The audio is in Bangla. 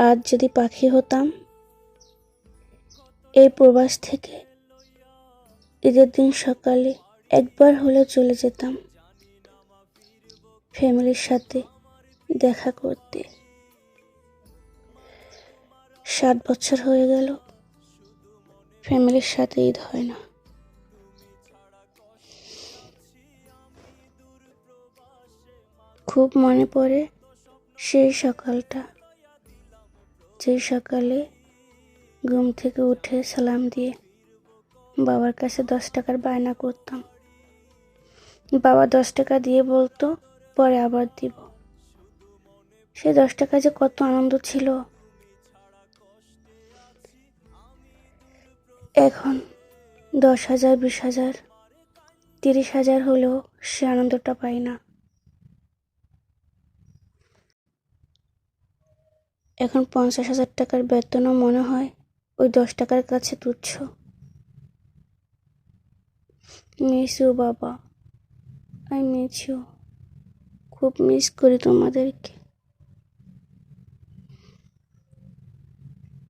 আজ যদি পাখি হতাম, এই প্রবাস থেকে ঈদের দিন সকালে একবার হলেও চলে যেতাম ফ্যামিলির সাথে দেখা করতে। 7 বছর হয়ে গেল ফ্যামিলির সাথে ঈদ হয় না। খুব মনে পড়ে সেই সকালটা, যে সকালে ঘুম থেকে উঠে সালাম দিয়ে বাবার কাছে 10 টাকার বায়না করতাম। বাবা 10 টাকা দিয়ে বলতো পরে আবার দিব। সেই 10 টাকা যে কত আনন্দ ছিল। এখন 10,000, 20,000, 30,000 হলেও সে আনন্দটা পাই না। এখন 50,000 টাকার বেতনও মনে হয় ওই 10 টাকার কাছে তুচ্ছ। মিস ইউ বাবা, আই মিস ইউ। খুব মিস করি তোমাদেরকে।